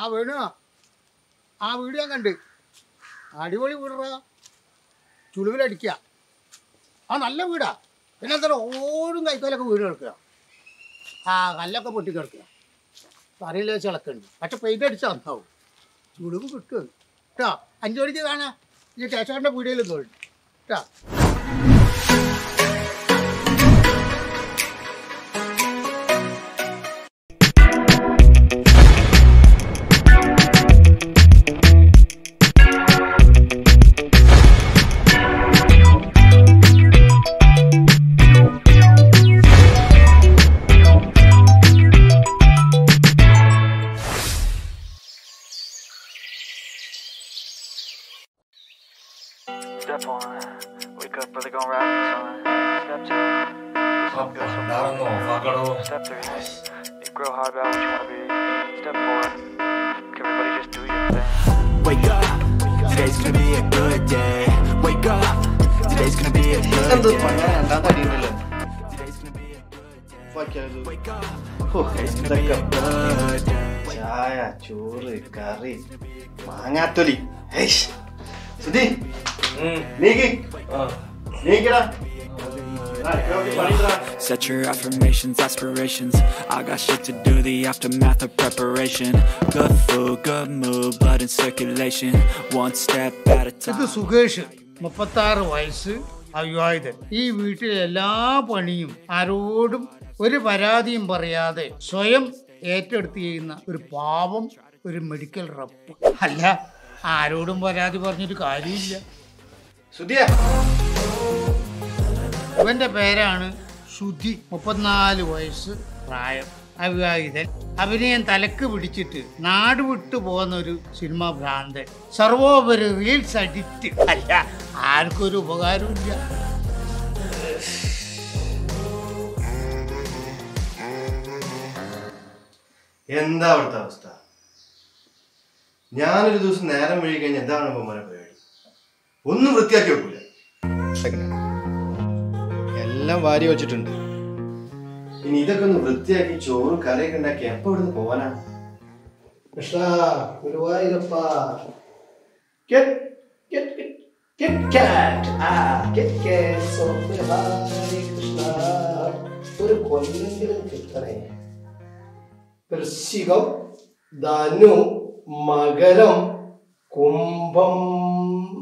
ആ വേണു ആ വീട് ഞാൻ കണ്ട് അടിപൊളി വീടാ ചുളിവിലടിക്കുക ആ നല്ല വീടാ പിന്നെ എന്താ ഓടും കൈക്കോലൊക്കെ വീട് കിടക്കുക ആ കല്ലൊക്കെ പൊട്ടി കിടക്കുക അറിയില്ല ചിളക്കുണ്ട് പക്ഷെ പെയിൻ്റ് അടിച്ചാൽ നന്നാവും ചുളിവ് കിട്ടും കേട്ടോ 5 മണിക്ക് കാണാം ഈ കേശവൻ്റെ വീഡിയോയിൽ തോന്നും കേട്ടോ Step 1, wake up early, gon' ride the sun. Step 2, Step 3, you grow hard about what you wanna be. Step 4, everybody just do your thing. Wake up, today's gonna be a good day. Wake up, today's gonna be a good day. Today's gonna be a good day. Wake up, today's gonna be a good day. ചായ ചോറ് കറി മാങ്ങാത്തൊലി Sudhi Set your affirmations, aspirations. I got shit to do, the aftermath of preparation. Good food, good mood, blood in circulation. One step at a time. ഇത് സുകേഷ് 36 വയസ്സ് അവിവാഹിതൻ ഈ വീട്ടിലെ എല്ലാ പണിയും ആരോടും ഒരു പരാതിയും പറയാതെ സ്വയം ഏറ്റെടുത്ത് ചെയ്യുന്ന ഒരു പാവം ഒരു മെഡിക്കൽ റപ്പ് അല്ല ആരോടും പരാതി പറഞ്ഞിട്ട് കാര്യമില്ല ഇവന്റെ പേരാണ് സുധി 34 വയസ്സ് പ്രായം അവിവാഹിതൻ അഭിനയം തലക്ക് പിടിച്ചിട്ട് നാട് വിട്ടു പോകുന്ന ഒരു സിനിമ ഭ്രാന്തൻ സർവോപരി റീൽസ് അഡിക്റ്റ് അല്ല ആർക്കൊരു ഉപകാരമില്ല എന്താ അവിടുത്തെ അവസ്ഥ ഞാനൊരു ദിവസം നേരം വഴി കഴിഞ്ഞാൽ എന്താണ് മോനെ പരിപാടി ഒന്നും വൃത്തിയാക്കി വെക്കൂല എല്ലാം വാരി വെച്ചിട്ടുണ്ട് ഇനി ഇതൊക്കെ ഒന്ന് വൃത്തിയാക്കി ചോറും കറിയൊക്കെ ഉണ്ടാക്കി എപ്പോ ഇവിടുന്ന് പോവാനാ കൃഷ്ണ ഗുരുവായൂരപ്പ ഒരു കൊല്ലെങ്കിലും കിട്ടണേ വൃശ്ചികം ധനു മകരം കുംഭം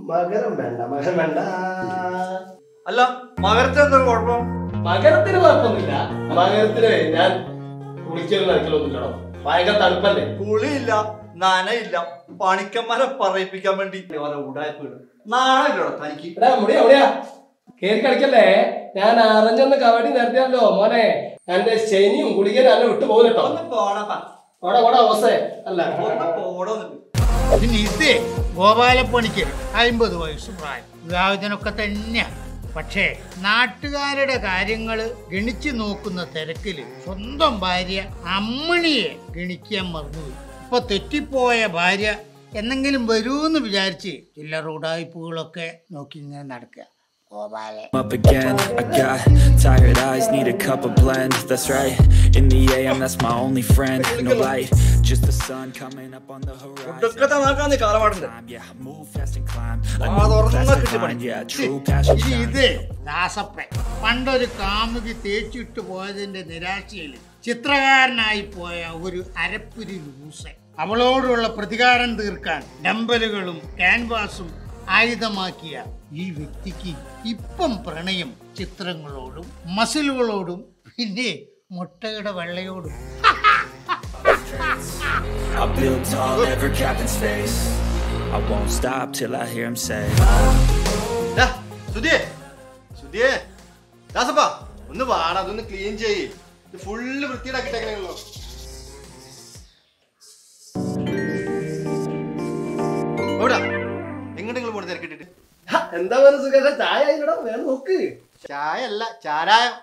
മകരം വേണ്ട അല്ല മകരത്തിന് എന്താ കുഴപ്പം മകരത്തിന് കുഴപ്പമൊന്നുമില്ല മകരത്തിന് ഞാൻ കുളിക്കലും നനക്കലൊന്നുമില്ലടോ ഭയങ്കര തണുപ്പല്ലേ കുളിയില്ല നനയില്ല പണിക്കന്മാരെ പറയിപ്പിക്കാൻ വേണ്ടി ഉടായ്പ നാളെ തനിക്ക് എവിടെയാ കേറി കളിക്കല്ലേ ഞാൻ അറിഞ്ഞൊന്ന് കബഡി നടത്തിയല്ലോ മോനെ എന്റെ ശനിയും കുളിക്കലും അല്ല വിട്ടു പോകട്ടോ പിന്നെ ഇതേ ഗോപാലപ്പണിക്ക് 50 വയസ്സ് പ്രായം വിവാഹത്തിനൊക്കെ തന്നെയാണ് പക്ഷേ നാട്ടുകാരുടെ കാര്യങ്ങള് ഗണിച്ചു നോക്കുന്ന തിരക്കില് സ്വന്തം ഭാര്യ അമ്മണിയെ ഗണിക്കാൻ മറന്നുപോയി ഇപ്പൊ തെറ്റിപ്പോയ ഭാര്യ എന്നെങ്കിലും വരൂന്ന് വിചാരിച്ച് ചില ഉടായ്പകളൊക്കെ നോക്കി ഇങ്ങനെ നടക്കുക Up again, I got tired eyes, need a cup of blend. That's right, in the AM, that's my only friend. No light, just the sun coming up on the horizon. Yeah, move fast and climb. A new fast divine, yeah, true passion shine. ഇതേ ദാസപ്പൻ പണ്ടൊരു കാമുകി തേച്ചിട്ട് പോയതിന്റെ നിരാശയിൽ ചിത്രകാരനായി പോയ ഒരു അരപ്പുരി loosen അവളോടുള്ള പ്രതികാരം തീർക്കാൻ ഡംബലുകളും ക്യാൻവാസും ആയുധമാക്കിയ ഈ വ്യക്തിക്ക് ഇപ്പം പ്രണയം ചിത്രങ്ങളോടും മസിലുകളോടും പിന്നെ മുട്ടയുടെ വെള്ളയോടും I build tall, never capped in space. I won't stop till I hear him say. സുധിയേ ദാസപ്പാ ഒന്ന് വാടാ അതൊന്ന് ക്ലീൻ ചെയ്യ് ഇത് ഫുള്ള് വൃത്തിയിലാക്കിട്ടേക്കണല്ലോ എങ്ങോട്ടെങ്കിലും പോണ തിരക്കിട്ടിട്ട് എന്താ പറയുക സുഖ ചായ വേണം നോക്ക് ചായ അല്ല ചാരായം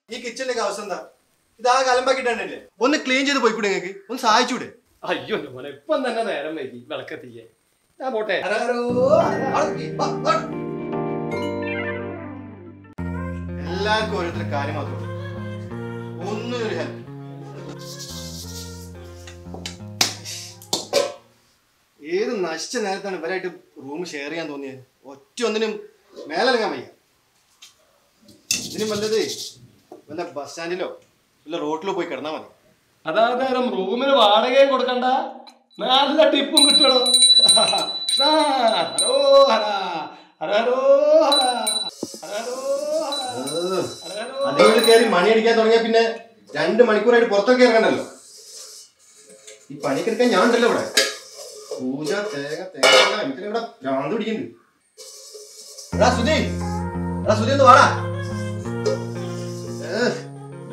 ഈ കിച്ചണിലേക്ക് അവസ്ഥ എന്താ ഇതാ കലമ്പാക്കിട്ടല്ലേ ഒന്ന് ക്ലീൻ ചെയ്ത് പോയിക്കൂടെ നിങ്ങൾക്ക് ഒന്ന് സഹായിച്ചൂടെ അയ്യോ മോനെ ഇപ്പം തന്നെ നേരം വൈകി വിളക്കെത്തിയേ ഞാൻ പോട്ടെ എല്ലാവർക്കും ഓരോരുത്തർ കാര്യം മാത്രം ഒന്നും ഒരു ഹെൽപ്പ് നശിച്ച നേരത്താണ് ഇവരായിട്ട് റൂം ഷെയർ ചെയ്യാൻ തോന്നിയത്. ഒറ്റ ഒന്നിനും മേലിറങ്ങാൻ വയ്യ. ഇതിനും വല്ലത് വല്ല ബസ് സ്റ്റാൻഡിലോ വല്ല റോട്ടിലോ പോയി കിടന്നാൽ മതി. അതാ നേരം റൂമിന് വാടകയും കൊടുക്കണ്ട, നല്ല ടിപ്പും കിട്ടണോ. അതിൽ കയറി മണി അടിക്കാൻ തുടങ്ങിയ പിന്നെ 2 മണിക്കൂറായിട്ട് പുറത്തൊക്കെ ഇറങ്ങണ്ടല്ലോ. ഈ പണിക്കെടുക്കാൻ ഞാൻ ഉണ്ടല്ലോ ഇവിടെ. പൂജ തേങ്ങ തേങ്ങ എനിക്കിവിടെ ഭ്രാന്ത് പിടിക്കുന്നുണ്ട്. സുധി ഒന്ന് വാടാ.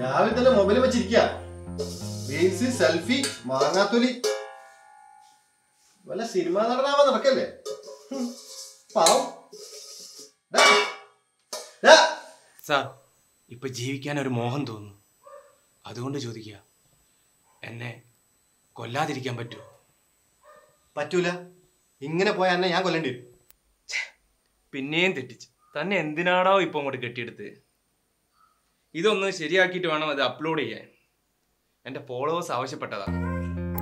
രാവിലെ തന്നെ മൊബൈൽ വെച്ചിരിക്കുക. റീൽസ്, സെൽഫി, മാങ്ങാത്തൊലി. വല്ല സിനിമ നടനാവാൻ നടക്കല്ലേ പാവം. സാർ, ഇപ്പൊ ജീവിക്കാൻ ഒരു മോഹം തോന്നുന്നു. അതുകൊണ്ട് ചോദിക്കുക, എന്നെ കൊല്ലാതിരിക്കാൻ പറ്റുമോ? പറ്റൂല. ഇങ്ങനെ പോയാൽ എന്നെ ഞാൻ കൊല്ലേണ്ടി വരും. പിന്നെയും തെറ്റിച്ച്. തന്നെ എന്തിനാണോ ഇപ്പൊ അങ്ങോട്ട് കെട്ടിയെടുത്ത്? ഇതൊന്ന് ശരിയാക്കിയിട്ട് വേണം അത് അപ്ലോഡ് ചെയ്യാൻ. എന്റെ ഫോളോവേഴ്സ് ആവശ്യപ്പെട്ടതാണ്.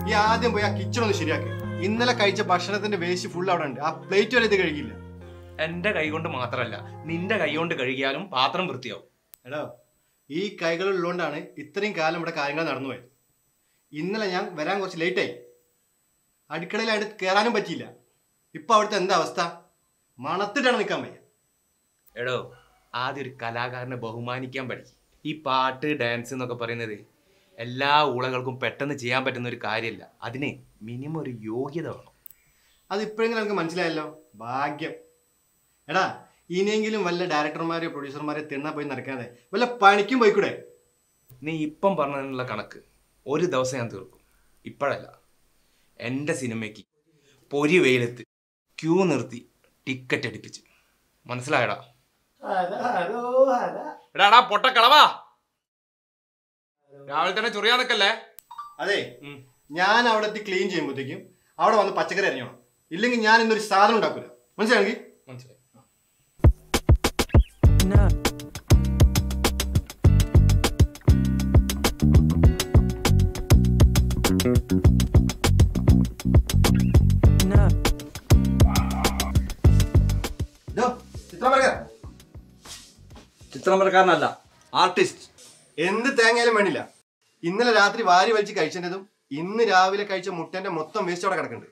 ഈ ആദ്യം പോയി ആ കിച്ചൺ ഒന്ന് ശരിയാക്കി. ഇന്നലെ കഴിച്ച ഭക്ഷണത്തിന്റെ വേസ്റ്റ് ഫുൾ അവിടെ ഉണ്ട്. ആ പ്ലേറ്റ് വരെ ഇത് കഴിക്കില്ല. എന്റെ കൈ കൊണ്ട് മാത്രമല്ല, നിന്റെ കൈ കൊണ്ട് കഴുകിയാലും പാത്രം വൃത്തിയാവും. എടോ, ഈ കൈകളുള്ളതുകൊണ്ടാണ് ഇത്രയും കാലം ഇവിടെ കാര്യങ്ങൾ നടന്നുപോയത്. ഇന്നലെ ഞാൻ വരാൻ കുറച്ച് ലേറ്റായി. അടുക്കളയിൽ അടുത്ത് കയറാനും പറ്റിയില്ല. ഇപ്പൊ അവിടുത്തെ എന്താ അവസ്ഥ? മണത്തിട്ടാണ് നിൽക്കാൻ വയ്യ. എടോ, ആദ്യം ഒരു കലാകാരനെ ബഹുമാനിക്കാൻ പഠിക്കും. ഈ പാട്ട്, ഡാൻസ് എന്നൊക്കെ പറയുന്നത് എല്ലാ ഊളകൾക്കും പെട്ടെന്ന് ചെയ്യാൻ പറ്റുന്ന ഒരു കാര്യമല്ല. അതിന് മിനിമം ഒരു യോഗ്യത വേണം. അത് ഇപ്പോഴെങ്കിലും എനിക്ക് മനസ്സിലായല്ലോ. ഭാഗ്യം. എടാ, ഇനിയെങ്കിലും വല്ല ഡയറക്ടർമാരെയോ പ്രൊഡ്യൂസർമാരെയോ തിണ്ണാ പോയി നടക്കാതെ വല്ല പണിക്കും പോയിക്കൂടെ? നീ ഇപ്പം പറഞ്ഞതിനുള്ള കണക്ക് ഒരു ദിവസം ഞാൻ തീർക്കും. ഇപ്പോഴല്ല. എൻ്റെ സിനിമയ്ക്ക് പൊരി വെയിലത്ത് ക്യൂ നിർത്തി ടിക്കറ്റ് അടിപ്പിച്ച്. മനസ്സിലായടാ? എടാ പൊട്ടക്കളവാ, രാവിലെ തന്നെ ചൊറിയാൻ നിൽക്കല്ലേ. അതെ, ഞാൻ അവിടെ എത്തി ക്ലീൻ ചെയ്യുമ്പോഴത്തേക്കും അവിടെ വന്ന് പച്ചക്കറി അരിഞ്ഞോണം. ഇല്ലെങ്കിൽ ഞാൻ ഇന്നൊരു സാധനം ഉണ്ടാക്കൂല. മനസ്സിലാണെങ്കിൽ മനസ്സിലായി. ചിത്രം വരക്കാരനല്ല, ആർട്ടിസ്റ്റ്. എന്ത് തേങ്ങയാലും വേണ്ടില്ല. ഇന്നലെ രാത്രി വാരി വലിച്ച് കഴിച്ചതും ഇന്ന് രാവിലെ കഴിച്ച മുട്ടന്റെ മൊത്തം വേസ്റ്റ് അവിടെ കിടക്കുന്നുണ്ട്.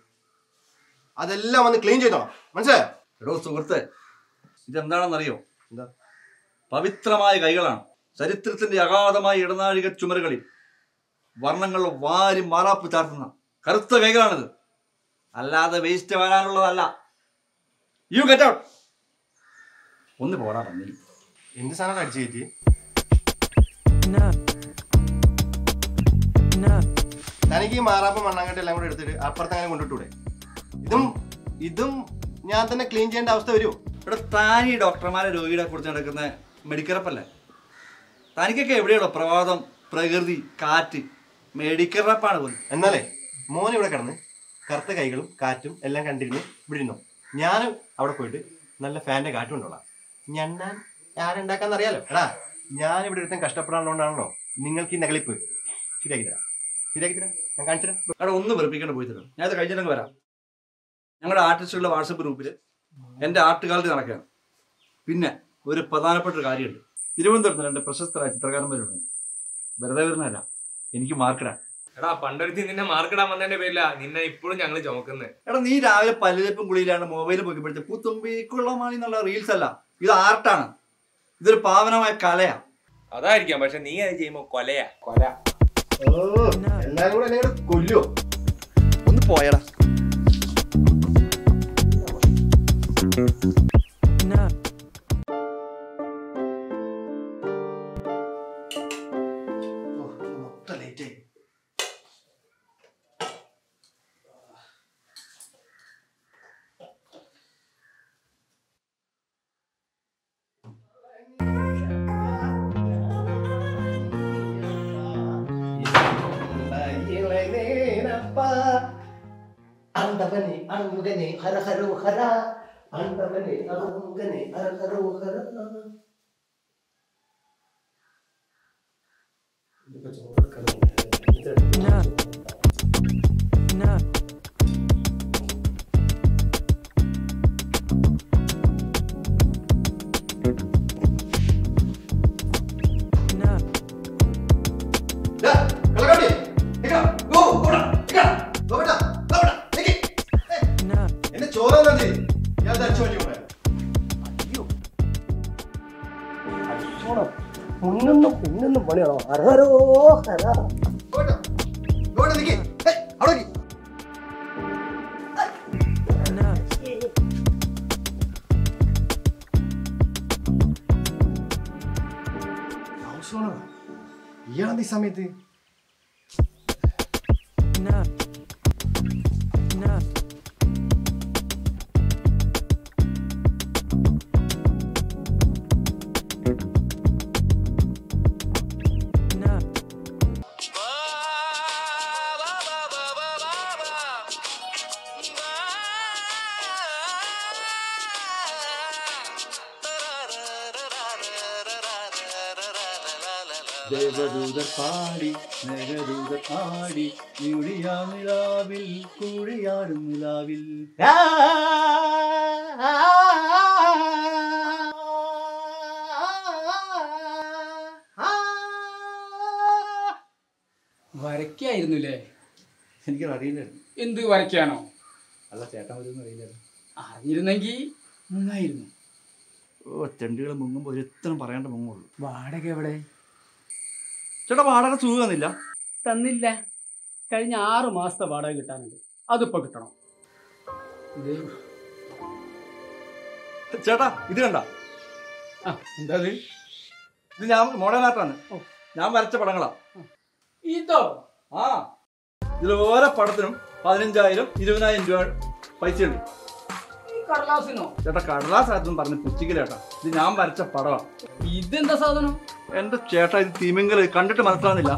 അതെല്ലാം വന്ന് ക്ലീൻ ചെയ്തോണം. മനസ്സിലായോ? എടോ സുഹൃത്തെ, ഇതെന്താണെന്നറിയോ? എന്താ? പവിത്രമായ കൈകളാണ്. ചരിത്രത്തിന്റെ അഗാധമായ ഇടനാഴിക ചുമരുകളിൽ വർണ്ണങ്ങൾ വാരി മാറാപ്പ് ചാർത്തുന്ന കറുത്ത കൈകളാണിത്. അല്ലാതെ വേസ്റ്റ് വരാനുള്ളതല്ല. You get out. ഒന്ന് പോടാ പന്നി. എന്ത് സാധനം അടിച്ചു കയറ്റി? തനിക്ക് ഈ മാറാപ്പം മണ്ണാങ്കട്ട എല്ലാം കൂടെ എടുത്തിട്ട് അപ്പുറത്ത് അങ്ങനെ കൊണ്ടിട്ടൂടെ? ഇതും ഞാൻ തന്നെ ക്ലീൻ ചെയ്യേണ്ട അവസ്ഥ വരുമോ? ഇവിടെ താനി ഡോക്ടർമാരെ രോഗിയുടെ കുറിച്ച് നടക്കുന്ന മെഡിക്കൽ റപ്പല്ലേ? തനിക്കൊക്കെ എവിടെയാണോ പ്രവാദം, പ്രകൃതി, കാറ്റ്? മെഡിക്കൽ റപ്പാണ് പോലും. എന്നാലേ മോൻ ഇവിടെ കിടന്ന് കറുത്ത കൈകളും കാറ്റും എല്ലാം കണ്ടിരുന്ന് ഇവിടെ ഇരുന്നോ. ഞാനും അവിടെ പോയിട്ട് നല്ല ഫാൻ്റെ കാറ്റും കൊണ്ടോളാം. ഞണ്ണാൻ ആരുണ്ടാക്കാന്ന് അറിയാലോ. എടാ, ഞാനിവിടെ ഒരുത്തൻ കഷ്ടപ്പെടാനുള്ളതുകൊണ്ടാണല്ലോ നിങ്ങൾക്ക് ഈ നകളിപ്പ്. ശരിയാക്കി തരാം. ഞാൻ കാണിച്ചു തരാം. അവിടെ ഒന്ന് വെറുപ്പിക്കേണ്ട പോയി തരാം. ഞാൻ അത് കഴിഞ്ഞിട്ടങ്ങ് വരാം. ഞങ്ങളുടെ ആർട്ടിസ്റ്റുകളുടെ വാട്സപ്പ് ഗ്രൂപ്പിൽ എൻ്റെ ആർട്ട് ഗാലറി നടക്കുകയാണ്. പിന്നെ ഒരു പ്രധാനപ്പെട്ട ഒരു കാര്യമുണ്ട്. തിരുവനന്തപുരത്ത് 2 പ്രശസ്തരായ ചിത്രകാരന്മാരുണ്ട്. വെറുതെ വരുന്നതല്ല, എനിക്ക് മാർക്കിടാൻ. എടാ, പണ്ടൊരുത്തി നിന്നെ മാർക്കിടാൻ വന്നതിന്റെ പേരില നിന്നെ ഇപ്പോഴും ഞങ്ങൾ ചുമക്കുന്നത്. എടാ, നീ രാവിലെ പല്ലുലപ്പും കുളിയിലാണ് മൊബൈൽ പോയിപ്പോഴത്തെ പുത്തുമ്പിക്കുള്ളമാണി എന്നുള്ള റീൽസ് അല്ല, ഇത് ആർട്ടാണ്. ഇതൊരു പാവനമായ കലയാ. അതായിരിക്കാം, പക്ഷെ നീ അത് ചെയ്യുമ്പോ കൊലയാ. എല്ലാരും കൂടെ എന്നെ കൊല്ലോ. ഒന്ന് പോയടാ. മൊത്തം ലേറ്റായി. Andavane arungane hara haro hara. Andavane arungane hara haro hara. പണിയാണോ? ഹരഹരോ Hara. അവിടെ നിൽക്കേ, അവിടെ നിൽക്ക്. ഇയാളെന്ത് ഈ സമയത്ത്? ദേവദൂതർ പാടി മേഘദൂതർ പാടി നിലാവിൽ കൂടിയാടും നിലാവിൽ. വരയ്ക്കായിരുന്നുല്ലേ? എനിക്ക് അറിയില്ലായിരുന്നു. എന്ത് വരയ്ക്കാനോ? അല്ല, ചേട്ടൻ വരുമെന്ന് അറിയില്ലായിരുന്നു. അറിഞ്ഞിരുന്നെങ്കിൽ മുങ്ങായിരുന്നു. ഓ, ചെണ്ടികൾ മുങ്ങുമ്പോൾ ഒരുത്തരം പറയാണ്ട് മുങ്ങുള്ളൂ. വാടക എവിടെ? ചേട്ടാ, വാടക സുഖമൊന്നുമില്ല. തന്നില്ല. കഴിഞ്ഞ 6 മാസത്തെ വാടക കിട്ടാനുണ്ട്. അതിപ്പോ കിട്ടണം. ചേട്ടാ, ഇത് കണ്ട? എന്താ ഇത് ഞാൻ മോഡേൺ ആർട്ടാണ്. ഞാൻ വരച്ച പടങ്ങളാ ഇതോ? ആ, ഇതിൽ ഓരോ പടത്തിനും 15,000 20,000 രൂപ പൈസയുണ്ട്. കടലാസിനോ? ചേട്ടാ, കടലാസായിട്ടും പറഞ്ഞ് പുസ്തികലേട്ടാ, ഇത് ഞാൻ വരച്ച പടമാണ്. ഇതെന്താ സാധനം? എന്റെ ചേട്ടാ, ഇത് തിമിംഗല. കണ്ടിട്ട് മനസ്സിലാവുന്നില്ല.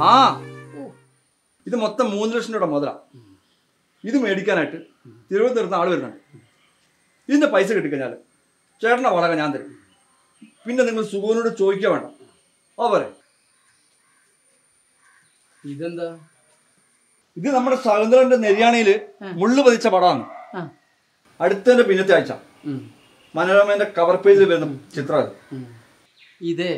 ആ, ഇത് മൊത്തം 3 ലക്ഷം രൂപ മുതലാ. ഇത് മേടിക്കാനായിട്ട് തിരുവനന്തപുരത്ത് ആള് വരുന്നുണ്ട്. ഇതിന്റെ പൈസ കിട്ടിക്കഴിഞ്ഞാൽ ചേട്ടൻ്റെ വാടക ഞാൻ തരും. പിന്നെ നിങ്ങൾ സുഖനോട് ചോദിക്കുക വേണ്ട. അതുപോലെ ഇതെന്താ? ഇത് നമ്മുടെ ശകുന്തളന്റെ നെര്യാണിയില് മുള്ളു പതിച്ച പടമാണ്. അടുത്തതിന്റെ പിന്നത്തെ ആഴ്ച മനോരമന്റെ കവർ പേജിൽ വരുന്ന ചിത്രം. ഇതേ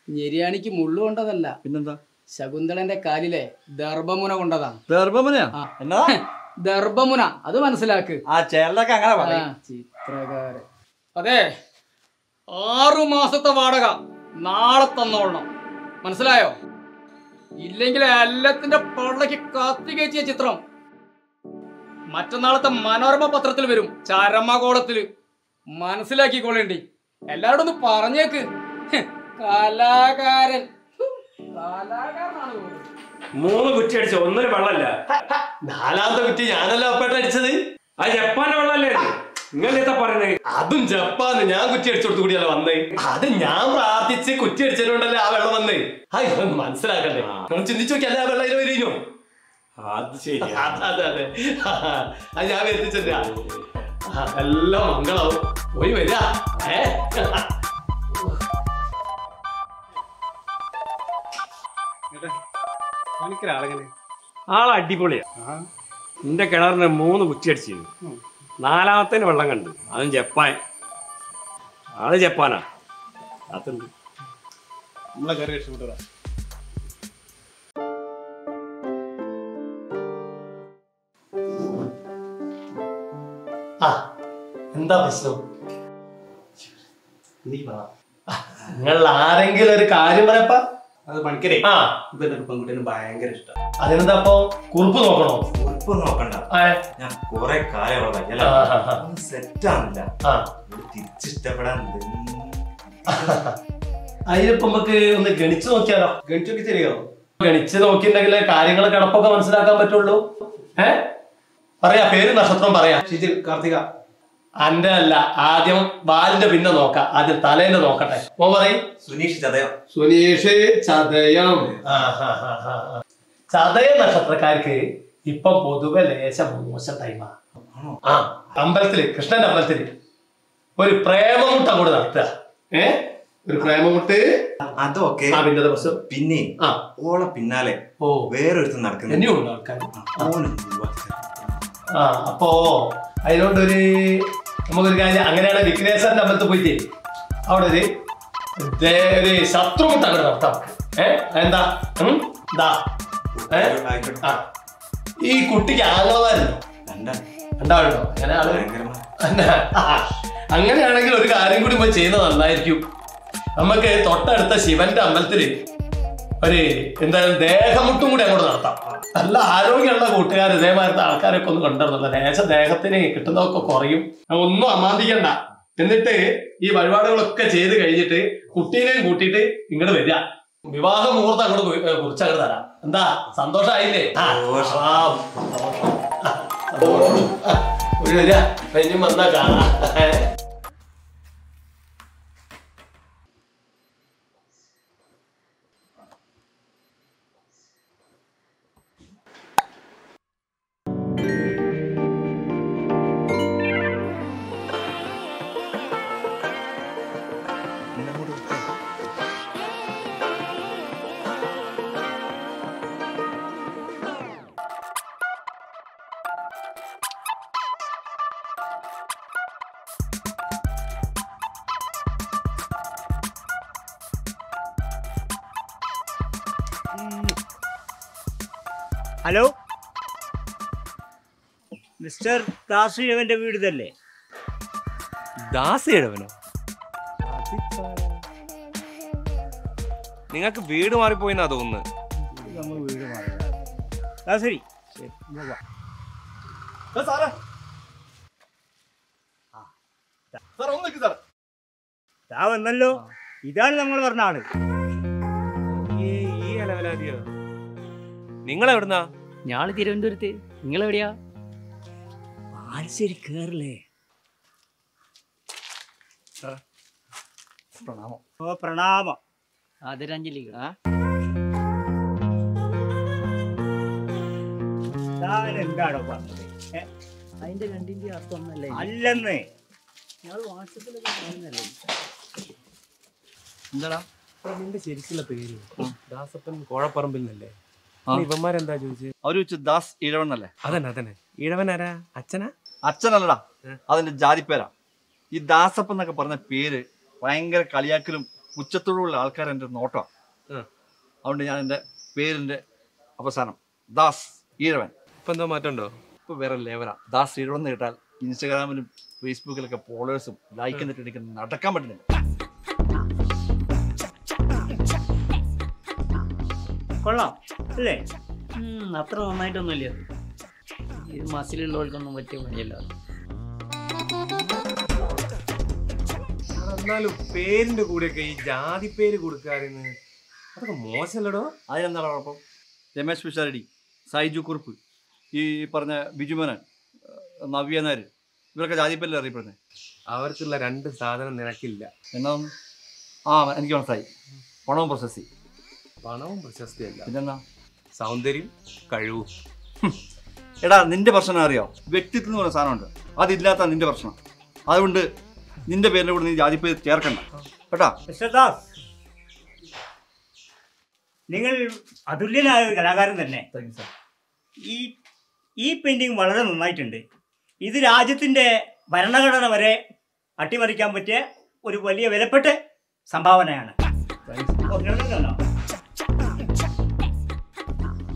ഞെരിയാണിക്ക് മുള്ളു കൊണ്ടതല്ല, പിന്നെന്താ? ശകുന്തളന്റെ കാലിലെ ദർഭമുന കൊണ്ടതാ. ദർഭമുനയാ? എന്നാ ദർഭമുന, അത് മനസ്സിലാക്ക്. ആ ചേട്ടനൊക്കെ അങ്ങനെ പറയാം. ചിത്രകാരൻ. അതെ, 6 മാസത്തെ വാടക നാളെ തന്നോളണം. മനസ്സിലായോ? ഇല്ലെങ്കിൽ എല്ലാത്തിന്റെ പള്ളക്ക് കത്തി കയറ്റിയ ചിത്രം മറ്റന്നാളത്തെ മനോരമ പത്രത്തിൽ വരും, ചരമകോളത്തില്. മനസ്സിലാക്കിക്കൊള്ളേണ്ടി. എല്ലാരോടും ഒന്ന് പറഞ്ഞേക്ക്. കലാകാരൻ കലാകാരനാണ്. 3 കുറ്റി അടിച്ച 1 വെള്ളല്ല. 4ാമത്തെ കുറ്റി ഞാനല്ല ഒപ്പേട്ട അടിച്ചത്. ആ ജപ്പാന്റെ വെള്ളല്ലേ? നിങ്ങൾ എന്താ പറയുന്നത്? അതും ജപ്പാന്. ഞാൻ കുറ്റി അടിച്ചോടത്തു കൂടിയല്ല വന്നേ. അത് ഞാൻ പ്രാർത്ഥിച്ച് കുറ്റി അടിച്ചതുകൊണ്ടല്ലേ ആ വെള്ളം വന്നേ. ഇതൊന്നും മനസ്സിലാക്കണ്ടേ? നിങ്ങൾ ചിന്തിച്ചു നോക്കി, അല്ലേ ആ വെള്ളം അതിൽ വരിഞ്ഞോ? അത് ശരി. അതെ അതെ, അത് ഞാൻ വരുത്തിച്ചാ എല്ലാം മംഗളാവും. പോയി വരിക. പണിക്കൊരാളെങ്ങനെ? ആള് അടിപൊളിയാ. എന്റെ കിണറിന് 3 കുറ്റി അടിച്ചിരുന്നു. 4ാമത്തേന് വെള്ളം കണ്ട്. അതും ജപ്പാൻ. ആള് ജപ്പാനാ. അതുണ്ട്. നമ്മളെ കയറി രക്ഷപ്പെട്ടതാ. എന്താ പ്രശ്നം? നിങ്ങൾ ആരെങ്കിലും ഒരു കാര്യം പറയപ്പാ. അത് പണിക്കരേ, പെൺകുട്ടിന് ഭയങ്കര ഇഷ്ടം. അതിനെന്താ അപ്പൊ കുറിപ്പ് നോക്കണോ? കുറിപ്പ് നോക്കണ്ട. ഞാൻ കുറെ കാലം സെറ്റാണില്ല. തിരിച്ചിഷ്ടപ്പെടാൻ അതിനിപ്പോ നമുക്ക് ഒന്ന് ഗണിച്ചു നോക്കിയാലോ? ഗണിച്ചൊക്കെ ശരിയോ? ഗണിച്ച് നോക്കിയിട്ടുണ്ടെങ്കിലേ കാര്യങ്ങൾ കിടപ്പൊക്കെ മനസ്സിലാക്കാൻ പറ്റുള്ളൂ. പറയാ, പേര് നക്ഷത്രം പറയാ. ഷിജിൽ, കാർത്തിക. അന്റെ അല്ല, ആദ്യം ബാലിന്റെ പിന്നെ നോക്കാം. ആദ്യം തലേന്റെ നോക്കട്ടെ. ഓ പറയും. സുനീഷ് ചതയം. സുനീഷ് ചതയം. ചതയ നക്ഷത്രക്കാർക്ക് ഇപ്പൊ പൊതുവെ ലേശം മോശം ടൈമാ. അമ്പലത്തില്, കൃഷ്ണന്റെ അമ്പലത്തില് ഒരു പ്രേമമുട്ട കൂടെ നടത്തുക. ഒരു പ്രേമമുട്ട്. അതൊക്കെ പിന്നെ ദിവസം പിന്നെ ഓളെ പിന്നാലെ വേറൊരുത്തും നടക്കുന്നു. ഇനിയുണ്ട് ആൾക്കാർ. അപ്പോ അതിനോണ്ടൊരു നമുക്കൊരു കാര്യം, അങ്ങനെയാണ് വിഘ്നേശ്വരന്റെ അമ്പലത്തിൽ പോയിട്ട് അവിടെ ഒരു ശത്രുമുട്ട കൂടെ നടത്താം. എന്താ ഈ കുട്ടിക്ക് ആങ്ങളമാരുണ്ടോ? രണ്ടാളുണ്ടോ? അങ്ങനെയാണെങ്കിൽ ഒരു കാര്യം കൂടി പോയി ചെയ്യുന്നത് നന്നായിരിക്കും. നമുക്ക് തൊട്ടടുത്ത ശിവന്റെ അമ്പലത്തില് ഒരു എന്തായാലും ദേഹമുട്ടും കൂടി അങ്ങോട്ട് നടത്താം. നല്ല ആരോഗ്യമുള്ള കൂട്ടുകാർ ഇതേമാരത്തെ ആൾക്കാരൊക്കെ ഒന്ന് കൊണ്ടുവരുന്നില്ല. ദേശത്തിന് കിട്ടുന്നതൊക്കെ കുറയും. ഒന്നും അമാന്തിക്കണ്ട. എന്നിട്ട് ഈ വഴിപാടുകളൊക്കെ ചെയ്ത് കഴിഞ്ഞിട്ട് കുട്ടീനെയും കൂട്ടിയിട്ട് ഇങ്ങോട്ട് വരിക. വിവാഹ മുഹൂർത്തം അങ്ങോട്ട് കുറിച്ചങ്ങോട്ട് തരാം. എന്താ സന്തോഷമായില്ലേ? വരിക ഇനിയും വന്നാ കാണാം. ഹലോ, മിസ്റ്റർ ദാസിഴവന്റെ വീട് ഇതല്ലേ? ദാസിഴവനോ? നിങ്ങൾക്ക് വീട് മാറിപ്പോയിന്നാ തോന്നുന്നത്. നമ്മൾ വീട് മാറി. ശരി, താ വന്നല്ലോ. ഇതാണ് നമ്മൾ പറഞ്ഞ ആള്. ഈ അലവലാതിയോ? നിങ്ങൾ എവിടുന്നാ? ഞാള് തിരുവനന്തപുരത്ത്. നിങ്ങൾ എവിടെയാ? ആലശ്ശേരി കേറില്ലേ? പ്രണാമം. ഓ പ്രണാമം. ആദരാഞ്ജലി. എന്താണോ പറഞ്ഞത്? അതിന്റെ രണ്ടിന്റെ അർത്ഥം ഒന്നല്ലേ? അല്ലെന്ന് ഞാൻ വാട്സപ്പിലൊക്കെ കാണുന്നല്ലേ. എന്താടാ നിന്റെ ശരിക്കുള്ള പേര്? ദാസപ്പൻ കോഴപ്പറമ്പിൽ നിന്നല്ലേ? ഇവന്മാരെന്താ ചോദിച്ചത്? അവര് ചോദിച്ചു ദാസ് ഈഴവൻ എന്നല്ലേ? അതന്നെ. ഈഴവൻ ആരാ? അച്ഛനാ? അച്ഛനല്ലടാ, അതിന്റെ ജാതിപ്പേരാ. ഈ ദാസപ്പൻ എന്നൊക്കെ പറഞ്ഞ പേര് ഭയങ്കര കളിയാക്കലും ഉച്ചത്തോടുള്ള ആൾക്കാർ എൻ്റെ നോട്ടമാണ്. അതുകൊണ്ട് ഞാൻ എൻ്റെ പേരിന്റെ അവസാനം ദാസ് ഈഴവൻ. ഇപ്പൊ എന്തോ മാറ്റമുണ്ടോ? ഇപ്പൊ വേറെ ലേവലാ. ദാസ് ഈഴവൻ എന്ന് കേട്ടാൽ ഇൻസ്റ്റാഗ്രാമിലും ഫേസ്ബുക്കിലൊക്കെ ഫോളോവേഴ്സും ലൈക്ക് എന്നിട്ട് എനിക്ക് നടക്കാൻ പറ്റുന്നില്ല. കൊള്ളാം അല്ലേ? അത്ര നന്നായിട്ടൊന്നുമില്ല. ഇത് മസിലുള്ളവർക്കൊന്നും പറ്റിയ പണിയല്ല. എന്നാലും പേരിന്റെ കൂടെയൊക്കെ ഈ ജാതി പേര് കൊടുക്കാറുണ്ട്, അതൊക്കെ മോശമല്ലടോ. അതിനെന്താണ് കുഴപ്പം? രമേശ് പിഷാരടി, സൈജു കുറുപ്പ്, ഈ പറഞ്ഞ ബിജുമോനൻ, നവ്യ നായർ, ഇവരൊക്കെ ജാതിപ്പേരിൽ അറിയപ്പെടുന്നത്. അവർക്കുള്ള രണ്ട് സാധനം നിനക്കില്ല. എന്നാ? എനിക്ക് മനസ്സിലായി. പണവും പ്രശസ്തി. പണവും പ്രശസ്തിയല്ല, പിന്നെന്നാ? സൗന്ദര്യം, കഴിവും. എടാ, നിന്റെ പ്രശ്നം അറിയോ? വ്യക്തിത്വം എന്ന് പറയുന്ന സാധനമുണ്ട്. അതില്ലാത്ത നിന്റെ പ്രശ്നം. അതുകൊണ്ട് നിന്റെ പേരിന്റെ കൂടെ നീ ജാതിപ്പേര് ചേർക്കണ്ട കേട്ടാ. നിങ്ങൾ അതുല്യനായ ഒരു കലാകാരൻ തന്നെ. ഈ പെയിന്റിങ് വളരെ നന്നായിട്ടുണ്ട്. ഇത് രാജ്യത്തിന്റെ ഭരണഘടന വരെ അട്ടിമറിക്കാൻ പറ്റിയ ഒരു വലിയ വിലപ്പെട്ട സംഭാവനയാണ്.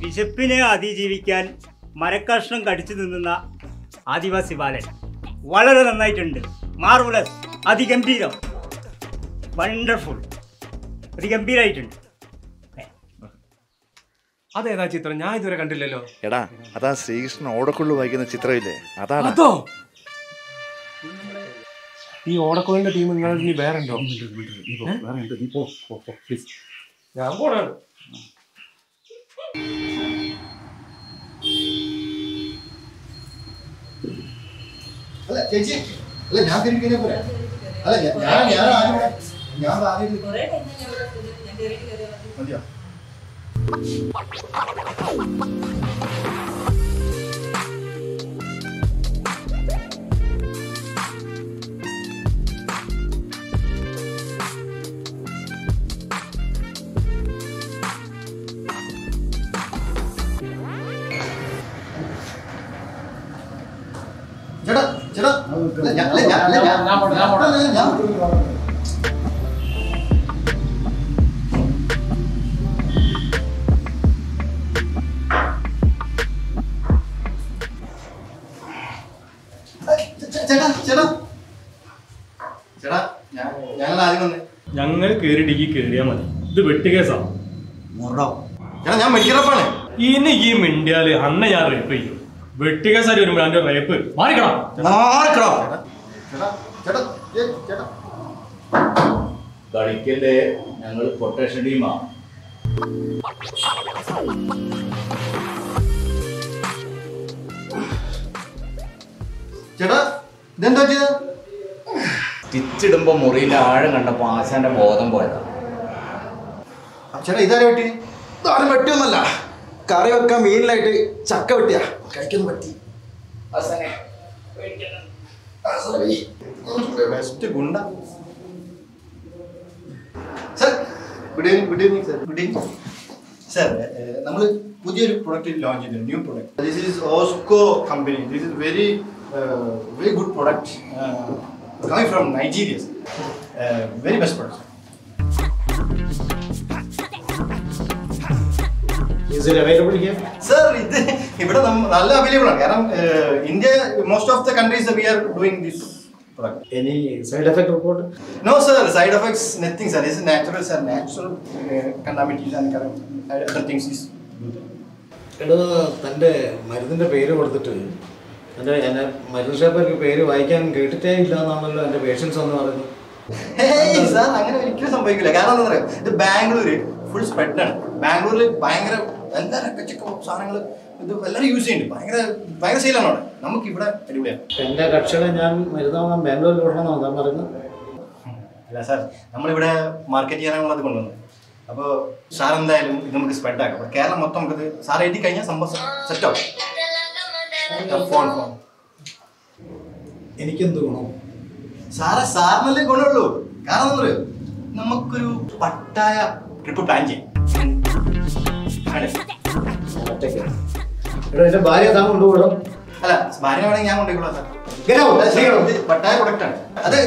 വിശപ്പിനെ അതിജീവിക്കാൻ മരക്കഷ്ണം കടിച്ചു നിന്നുന്ന ആദിവാസി ബാലൻ വളരെ നന്നായിട്ടുണ്ട്. മാർവലസ്, അതിഗംഭീരം, വണ്ടർഫുൾ, അതിഗംഭീരായിട്ടുണ്ട്. അതേതാ ചിത്രം? ഞാൻ ഇതുവരെ കണ്ടില്ലല്ലോ. എടാ, അതാ ശ്രീകൃഷ്ണൻ ഓടക്കുള്ളു വായിക്കുന്ന ചിത്രമില്ലേ? അതാണ്. അതോ? ഈ ഓടക്കുള്ളിന്റെ ടീം നിങ്ങൾ ഇനി വേറെ ഉണ്ടോ? ഞാൻ പോണാണ്. അല്ല ചേച്ചി, അല്ല ഞാൻ തിരികെ പോരാ. അല്ല ഞാൻ മതിയോ? ചേട്ടാ ചേട്ടാ, ഞങ്ങൾ ഞങ്ങൾ കേറിയിടേക്ക് കേറിയാ മതി. ഇത് വെട്ടുകേസാ. ഞാൻ മെഡിക്കലാണ്. ഇനി ഈ മിണ്ടിയാല് അന്നെ ഞാൻ റേപ്പ് ചെയ്യും. വെട്ടുകേസാരി വരുമ്പോ എന്റെ റേപ്പ് മാറിക്കണം. കളിക്കല്ലേ, ഞങ്ങൾ കൊട്ടേഷൻ ടീമാ. ചേട്ടാ ഇതെന്താ ചെയ്ത? സ്റ്റിച്ചിടുമ്പോ മുറിയിലെ ആഴം കണ്ടപ്പോ ആശാന്റെ ബോധം പോയതാ. ചേട്ടാ ഇതാരെ വെട്ടി? ആരും വെട്ടിയൊന്നല്ല, കറി വെക്കാൻ മീനിലായിട്ട് ചക്ക വെട്ടിയാ കഴിക്കൊന്നും പറ്റി. ബെസ്റ്റ് ഗുണ്ട. Sir good evening. Good evening sir. Good evening sir. നമ്മൾ പുതിയൊരു പ്രൊഡക്റ്റ് ലോഞ്ച് ചെയ്തിട്ടുണ്ട്, ന്യൂ പ്രൊഡക്റ്റ്. ദിസ് ഈസ് ഓസ്കോ company. This is very good product coming from Nigeria. Very best product. Is it available here? Sir, ഇവിടെ നല്ല available ആണ്. കാരണം India most of the countries we are doing this product. Any side effect report? No sir, side effects nothing sir. This is natural sir. Natural contamination and other things is good. എടോ, തൻ്റെ മരുന്നിൻ്റെ പേര് കൊടുത്തിട്ട് എൻ്റെ മരുന്ന് ഷോപ്പിലേക്ക് പേര് വായിക്കാൻ കേട്ടിട്ടേ ഇല്ല എന്നാണല്ലോ എൻ്റെ പേഷ്യൻസ് എന്ന് പറയുന്നത്. സാർ അങ്ങനെ ഒരിക്കലും സംഭവിക്കില്ല. കാരണം എന്താ പറയുക, ഇത് ബാംഗ്ലൂര് ഫുൾ സ്പ്രെഡാണ്. ബാംഗ്ലൂരിൽ ഭയങ്കര എല്ലാ രക്കച്ചക്ക സാധനങ്ങൾ ഇത് എല്ലാവരും യൂസ് ചെയ്യുന്നുണ്ട്. ഭയങ്കര സെയിലാണ് അവിടെ. നമുക്ക് ഇവിടെ അടിപൊളിയാണ്. എൻ്റെ കക്ഷികളെ ഞാൻ മരുന്ന് വാങ്ങാൻ ബാംഗ്ലൂരിൽ വിടണമെന്നാണ് താൻ പറയുന്നത്. അല്ല സാർ, നമ്മളിവിടെ മാർക്കറ്റ് ചെയ്യാനാണത് കൊണ്ടുവന്നത്. അപ്പോൾ സാർ എന്തായാലും ഇത് നമുക്ക് സ്പ്രെഡ് ആക്കാം. അപ്പോൾ കേരളം മൊത്തം നമുക്കിത് സാർ എഴുതി കഴിഞ്ഞാൽ സംഭവം സെറ്റാവും. എനിക്കെന്ത് ഗുണം? സാറിനല്ലേ ഗുണമുള്ളൂ. കാരണം എന്താ പറയുക, നമുക്കൊരു പട്ടായ ട്രിപ്പ് പ്ലാൻ ചെയ്യാം. എന്റെ ഭാര്യ താൻ കൊണ്ടുപോകണം. അല്ല, ഭാര്യ വേണമെങ്കിൽ ഞാൻ കൊണ്ടുപോയിക്കോളാം സാർ. പട്ടായ പ്രൊഡക്റ്റ് ആണ് അത്.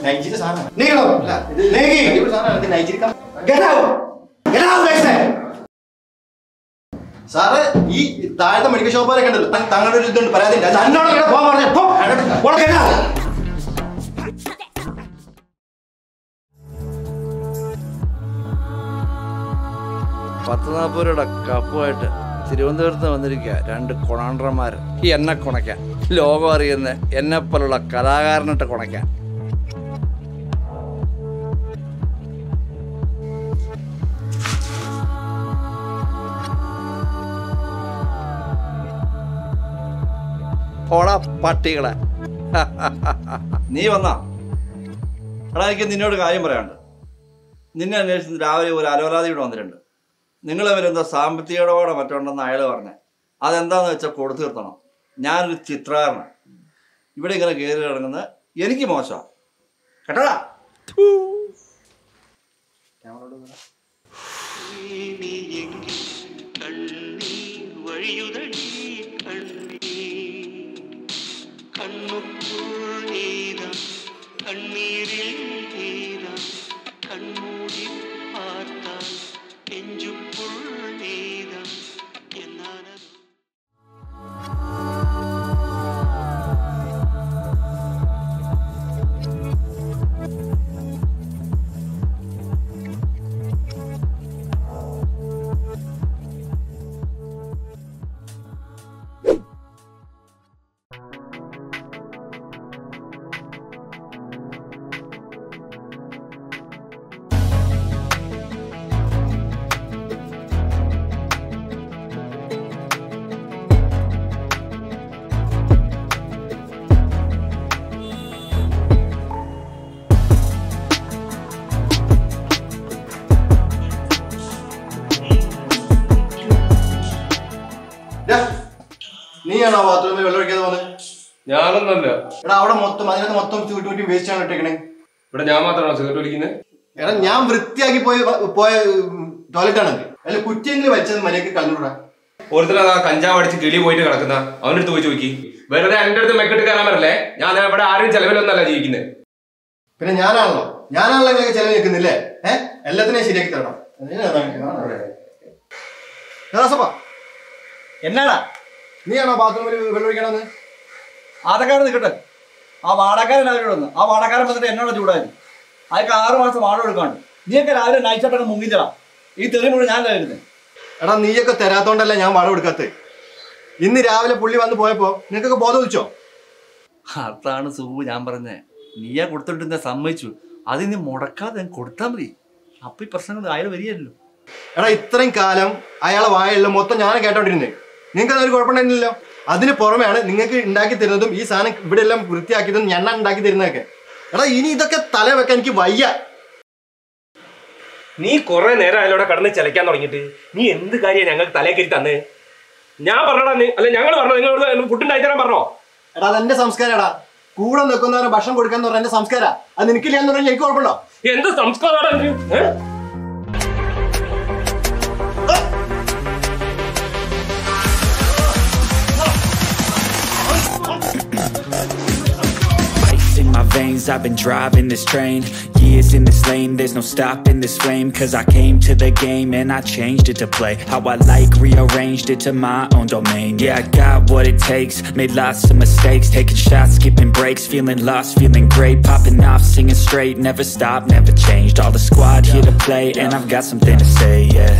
നൈജീരിയ സാധനമാണ്. സാറ് ഈ താഴത്തെ മെഡിക്കൽ ഷോപ്പുകാരൊക്കെ ഉണ്ടല്ലോ, തങ്ങളുടെ ഒരു ഇതുണ്ട്, പരാതി ഉണ്ട്. ₹40 കപ്പുമായിട്ട് തിരുവനന്തപുരത്ത് വന്നിരിക്കുക 2 കൊണാണ്ടർമാർ. ഈ എന്നെ കുണയ്ക്കാൻ, ലോകം അറിയുന്ന എന്നെപ്പോലുള്ള കലാകാരനിട്ട് കുണയ്ക്കാൻ. ഓടാ പട്ടികളെ. നീ വന്നാ എടാ, എനിക്ക് നിന്നോട് കാര്യം പറയാനുണ്ട്. നിന്നെ അന്വേഷിച്ച് രാവിലെ ഒരു അലോലാതി ഇവിടെ വന്നിട്ടുണ്ട്. നിങ്ങൾ തമ്മിലെന്തോ സാമ്പത്തിക ഇടപാടോ മറ്റുണ്ടെന്ന് അയാൾ പറഞ്ഞേ. അതെന്താണെന്ന് വെച്ചാൽ കൊടുത്തു തീർത്തണം. ഞാനൊരു ചിത്രകാരനാണ്. ഇവിടെ ഇങ്ങനെ കയറി കിടങ്ങുന്നത് എനിക്ക് മോശമാണ് കേട്ടോടാ. നീയാണോ ബാത്റൂമിൽ വെള്ളം ഒഴിക്കാതെ പോകുന്നത്? ഞാനൊന്നല്ല. എടാ, അവിടെ മൊത്തം അതിനകത്ത് മൊത്തം ചൂട്ടി വേസ്റ്റ് ആണ് ഇട്ടേക്കണേ. ഇവിടെ ഞാൻ മാത്രമാണോ സിഗരറ്റ് വലിക്കുന്നത്? എടാ, ഞാൻ വൃത്തിയാക്കി പോയ ടോയ്ലറ്റ് ആണ്. അല്ല, കുറ്റിയെങ്കിലും വെച്ചത് മര്യാദക്ക് കളഞ്ഞൂടാ. ഒരുത്തരം കഞ്ചാവ് അടിച്ച് കിളി പോയിട്ട് കിടക്കുന്ന അവനടുത്ത് പോയി ചോദിക്കി. വെറുതെ എന്റെ അടുത്ത് മെക്കിട്ട് കയറാൻ പറ്റല്ലേ? ഞാൻ ഇവിടെ ആരും ചെലവിലൊന്നല്ല ജീവിക്കുന്നത്. പിന്നെ ഞാനാണല്ലോ ഇങ്ങനെ ചെലവ് നിൽക്കുന്നില്ലേ? എല്ലാത്തിനെയും ശരിയാക്കി തരണം. എന്നാടാ നീയാണോ ബാത്റൂമിൽ വെള്ളം ഒഴിക്കണമെന്ന്? അതൊക്കെ നിൽക്കട്ടെ. ആ വാടകക്കാരൻ അവരോട് വന്ന് ആ വാടകക്കാരൻ വന്നിട്ട് എന്നോട് ചൂടായിരുന്നു. അതൊക്കെ 6 മാസം വാടക കൊടുക്കാണ്ട്. നീയൊക്കെ രാവിലെ നൈറ്റായിട്ടൊക്കെ മുങ്ങിച്ചടാ. ഈ തെറി മുഴുവൻ ഞാൻ വരുന്നത്. എടാ നീയൊക്കെ തരാത്തോണ്ടല്ല ഞാൻ വാടക കൊടുക്കാത്തത്. ഇന്ന് രാവിലെ പുള്ളി വന്ന് പോയപ്പോ നിനക്കൊക്കെ ബോധം വെച്ചോ? അതാണ് സുഖു ഞാൻ പറഞ്ഞേ. നീയാ കൊടുത്തിട്ട് സമ്മതിച്ചു. അത് നീ മുടക്കാതെ കൊടുത്താൽ മതി. അപ്പൊ ഈ പ്രശ്നങ്ങൾ അയാൾ വരികയല്ലോ. എടാ ഇത്രയും കാലം അയാളെ വായുള്ള മൊത്തം ഞാൻ കേട്ടോണ്ടിരുന്നേ. നിങ്ങൾക്ക് അതൊരു കുഴപ്പമുണ്ടായിരുന്നില്ലല്ലോ. അതിന് പുറമെയാണ് നിങ്ങൾക്ക് ഉണ്ടാക്കി തരുന്നതും ഈ സാധനം ഇവിടെ എല്ലാം വൃത്തിയാക്കിയതും ഞാൻ ഉണ്ടാക്കി തരുന്നതൊക്കെ. എടാ ഇനി ഇതൊക്കെ തല വെക്കാൻ എനിക്ക് വയ്യ. നീ കുറെ നേരം അയാളോടെ കടന്ന് ചിലക്കാൻ തുടങ്ങിയിട്ട് നീ എന്ത് കാര്യമാണ് ഞങ്ങൾക്ക് തലേക്കരി തന്ന്? ഞാൻ പറഞ്ഞടാ അല്ല ഞങ്ങൾ പറഞ്ഞോ? നിങ്ങളോട് ഫുഡ് ഉണ്ടായി തരാൻ പറഞ്ഞോ? എടാ അതെന്റെ സംസ്കാരം. എടാ കൂടെ നിൽക്കുന്നവരെ ഭക്ഷണം കൊടുക്കാന്ന് പറഞ്ഞ എന്റെ സംസ്കാരം. അത് നിനക്കില്ല എന്ന് പറഞ്ഞാൽ എനിക്ക് കുഴപ്പമുണ്ടോ? എന്ത് സംസ്കാരം? In my veins, I've been driving this train. Years in this lane, there's no stopping this flame. Cause I came to the game and I changed it to play how I like, rearranged it to my own domain. Yeah, I got what it takes, made lots of mistakes, taking shots, skipping breaks, feeling lost, feeling great, popping off, singing straight, never stopped, never changed. All the squad here to play and I've got something to say, yeah.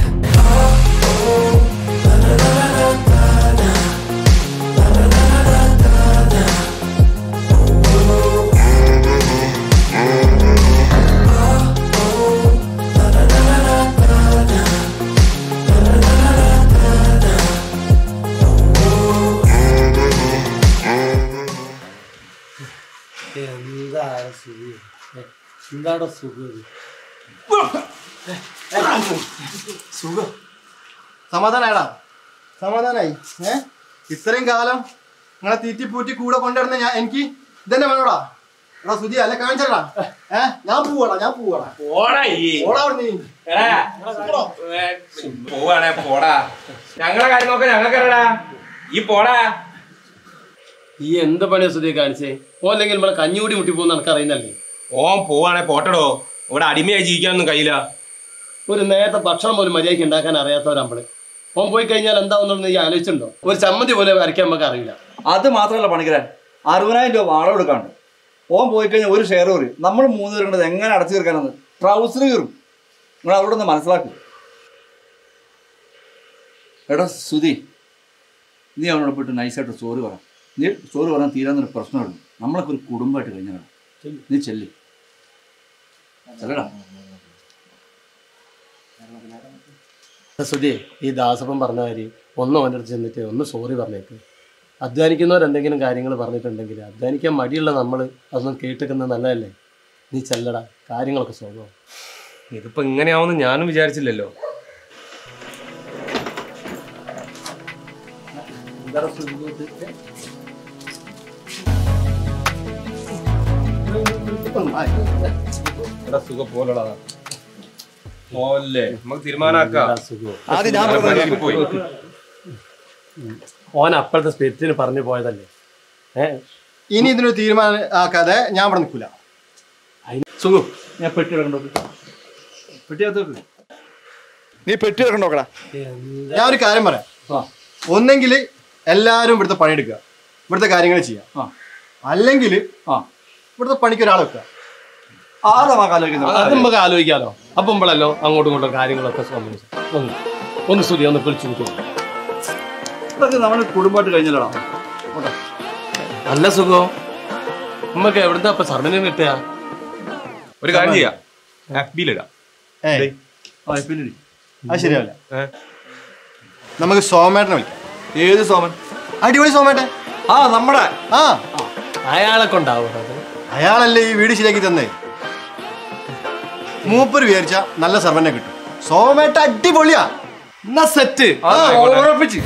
എന്താടോ സുഖം? സുഖം സമാധാനായടാ? സമാധാനായി. ഇത്രയും കാലം നിങ്ങളെ തീറ്റിപ്പൂറ്റി കൂടെ കൊണ്ടുവരുന്ന ഞാൻ എനിക്ക് ഇതന്നെ വേണോടാ. എടാ സുധി അല്ല കാണിച്ചടാ. ഞാൻ പോവാടാ. പോവാണേ പോടാ. ഞങ്ങളെ കാര്യം നോക്കാൻ ഞങ്ങൾക്കറിയടാ. ഈ പോടാ. ഈ എന്ത് പണിയാ സുധി കാണിച്ചേ? ഓ അല്ലെങ്കിൽ നമ്മളെ കഞ്ഞൂടി മുട്ടി പോകുന്ന നമുക്ക് അറിയുന്നല്ലേ. ഓൻ പോവാണേ പോട്ടടോ. ഇവിടെ അടിമയായി ജീവിക്കാനൊന്നും കഴിയില്ല. ഒരു നേരത്തെ ഭക്ഷണം പോലും മര്യാദയ്ക്ക് ഉണ്ടാക്കാൻ അറിയാത്തവരമ്പള്. ഓൻ പോയി കഴിഞ്ഞാൽ എന്താവുന്ന നീ ആലോചിച്ചിട്ടുണ്ടോ? ഒരു ചമ്മന്തി പോലെ വരയ്ക്കാൻ നമുക്ക് അറിയില്ല. അത് മാത്രമല്ല പണിക്കരാൻ, 60,000 രൂപ വാടക കൊടുക്കാണ്ട്. ഓൻ പോയി കഴിഞ്ഞാൽ ഒരു ഷെയർ വരും. നമ്മൾ 3 പേരും കൂടെ എങ്ങനെ അടച്ചു തീർക്കാനെന്ന് ട്രൗസർ കീറും. നിങ്ങൾ അവിടെ ഒന്ന് മനസ്സിലാക്കും. എടാ സുധി, നീ അവനോട് പോയിട്ട് നൈസായിട്ട് സോറി പറ. നീ സോറി പറയാൻ തീരാന്നൊരു പ്രശ്നമുള്ളൂ. നമ്മളൊക്കെ ഒരു കുടുംബമായിട്ട് കഴിഞ്ഞാണ്. നീ ചെല്ലി ചെല്ലടാ. സുധി, ഈ ദാസപ്പൻ പറഞ്ഞ കാര്യം ഒന്ന് അവൻ്റെ അടുത്ത് ചെന്നിട്ട് ഒന്ന് സോറി പറഞ്ഞേക്ക്. അധ്വാനിക്കുന്നവരെന്തെങ്കിലും കാര്യങ്ങൾ പറഞ്ഞിട്ടുണ്ടെങ്കിൽ അധ്വാനിക്കാൻ മടിയുള്ള നമ്മൾ അതൊന്നും കേട്ടിരിക്കുന്നത് നല്ലതല്ലേ. നീ ചെല്ലടാ, കാര്യങ്ങളൊക്കെ സോൾവാകും. ഇതിപ്പോൾ ഇങ്ങനെയാവുമെന്ന് ഞാനും വിചാരിച്ചില്ലല്ലോ. സുഖം പോലടാ പോലെ നമുക്ക് തീരുമാനാക്കാം. ഓൻ അപ്പോഴത്തെ സ്പിരിറ്റിന് പറഞ്ഞു പോയതല്ലേ. ഇനി ഇതിനൊരു തീരുമാനം ആക്കാതെ ഞാൻ ഇവിടെ നിൽക്കൂല. സുഖം, ഞാൻ പെട്ടി കിടക്കണ്ടോ? നീ പെട്ടി കിടക്കണ്ടോക്കടാ. ഞാൻ ഒരു കാര്യം പറയാം. ഒന്നെങ്കിൽ എല്ലാവരും ഇവിടുത്തെ പണിയെടുക്കുക, ഇവിടുത്തെ കാര്യങ്ങൾ ചെയ്യാം. അല്ലെങ്കിൽ ഇവിടുത്തെ പണിക്ക് ഒരാൾ വെക്കുക. അത് നമുക്ക് ആലോചിക്കാലോ. അപ്പം നമ്മളല്ലോ അങ്ങോട്ടും ഇങ്ങോട്ടും കാര്യങ്ങളൊക്കെ ഒന്ന് സുധി ഒന്ന് പിടിച്ചു കിട്ടും. ഇതൊക്കെ നമ്മൾ കുടുംബമായിട്ട് കഴിഞ്ഞല്ലോ. നല്ല സുഖം. നമുക്ക് എവിടുന്ന ഇപ്പൊ സർവീസിന് കിട്ടുക? ഒരു കാര്യം ചെയ്യാം, FB-ലിടാം. അത് ശരിയല്ല. നമുക്ക് സോമേട്ടനെ വിളിക്കാം. ഏത് സോമൻ? അടിപൊളി സോമേട്ടൻ. നമ്മുടെ അയാളെ കൊണ്ടാവും. അയാളല്ലേ ഈ വീട് ശരിയാക്കി തന്നേ. മൂപ്പര് വിചാരിച്ച നല്ല സർവനെ കിട്ടും. സോമേട്ട അടിപൊളിയാ. സെറ്റ് ഉറപ്പിച്ച്